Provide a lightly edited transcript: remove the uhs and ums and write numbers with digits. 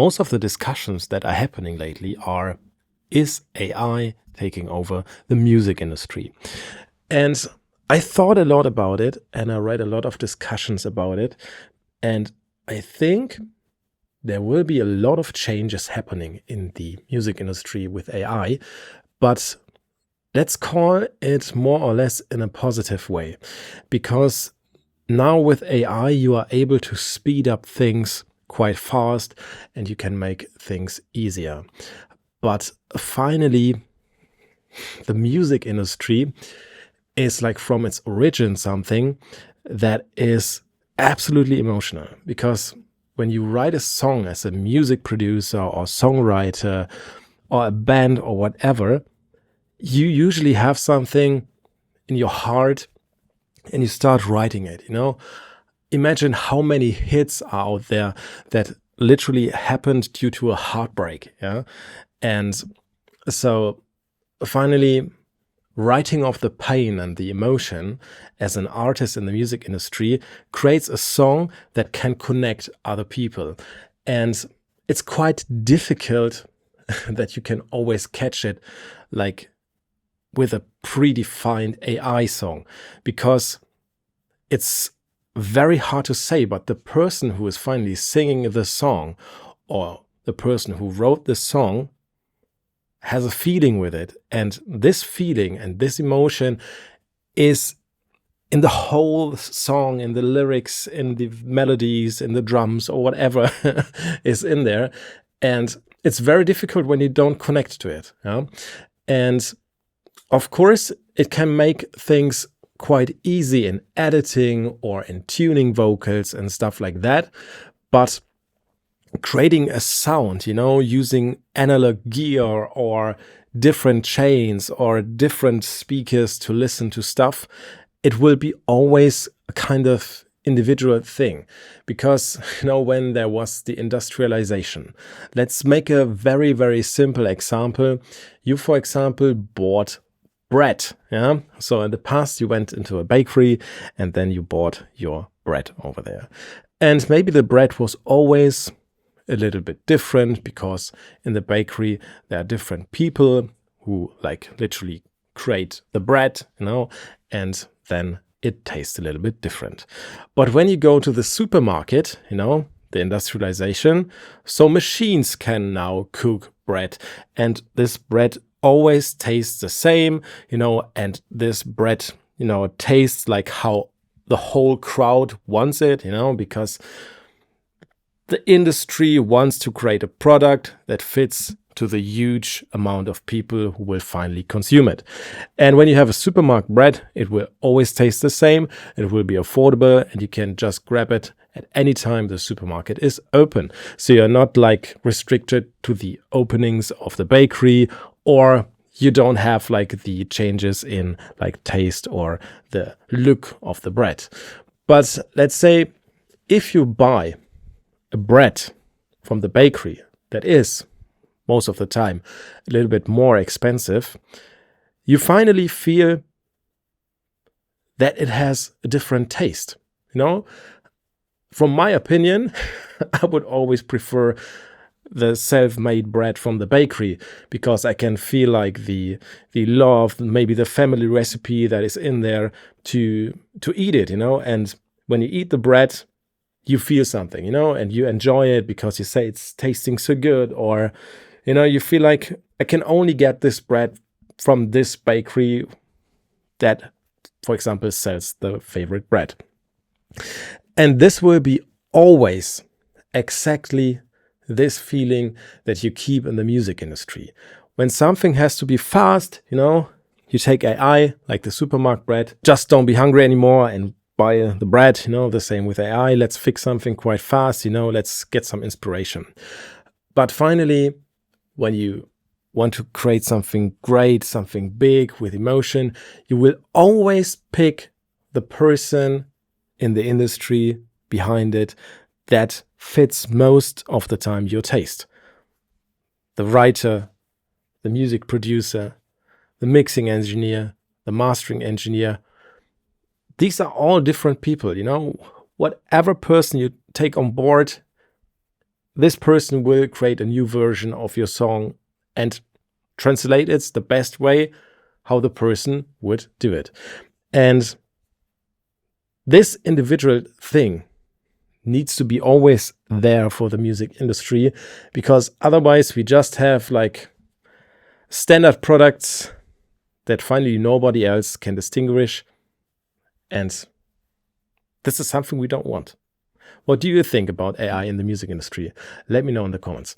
most of the discussions that are happening lately are, is AI taking over the music industry? And I thought a lot about it, and I read a lot of discussions about it, and I think there will be a lot of changes happening in the music industry with AI, but let's call it more or less in a positive way, because now with AI you are able to speed up things quite fast and you can make things easier. But finally, the music industry is like from its origin something that is absolutely emotional, because when you write a song as a music producer or songwriter or a band or whatever, you usually have something in your heart and you start writing it, Imagine how many hits are out there that literally happened due to a heartbreak, yeah? And so finally, writing off the pain and the emotion as an artist in the music industry creates a song that can connect other people. And it's quite difficult that you can always catch it like with a predefined AI song, because it's very hard to say, but the person who is finally singing the song or the person who wrote the song has a feeling with it. And this feeling and this emotion is in the whole song, in the lyrics, in the melodies, in the drums or whatever is in there. And it's very difficult when you don't connect to it. Yeah? And of course, it can make things quite easy in editing or in tuning vocals and stuff like that. But creating a sound, using analog gear or different chains or different speakers to listen to stuff, it will be always a kind of individual thing. Because, when there was the industrialization, let's make a very, very simple example. You, for example, bought bread. Yeah. So in the past, you went into a bakery and then you bought your bread over there. And maybe the bread was always a little bit different, because in the bakery, there are different people who like literally create the bread, and then it tastes a little bit different. But when you go to the supermarket, the industrialization, so machines can now cook bread, and this bread always tastes the same, and this bread, tastes like how the whole crowd wants it, because the industry wants to create a product that fits to the huge amount of people who will finally consume it. And when you have a supermarket bread, it will always taste the same, it will be affordable, and you can just grab it at any time the supermarket is open. So you're not like restricted to the openings of the bakery, or you don't have like the changes in like taste or the look of the bread. But let's say if you buy a bread from the bakery that is most of the time a little bit more expensive, you finally feel that it has a different taste. From my opinion, I would always prefer the self-made bread from the bakery, because I can feel like the love, maybe the family recipe that is in there to eat it, and when you eat the bread, you feel something, and you enjoy it because you say it's tasting so good, or, you feel like I can only get this bread from this bakery that, for example, sells the favorite bread. And this will be always exactly this feeling that you keep in the music industry. When something has to be fast, you take AI, like the supermarket bread, just don't be hungry anymore and buy the bread, the same with AI. Let's fix something quite fast, let's get some inspiration. But finally, when you want to create something great, something big with emotion, you will always pick the person in the industry behind it that fits most of the time your taste. The writer, the music producer, the mixing engineer, the mastering engineer. These are all different people, Whatever person you take on board, this person will create a new version of your song and translate it the best way how the person would do it. And this individual thing needs to be always there for the music industry, because otherwise we just have like standard products that finally nobody else can distinguish. And this is something we don't want. What do you think about AI in the music industry? Let me know in the comments.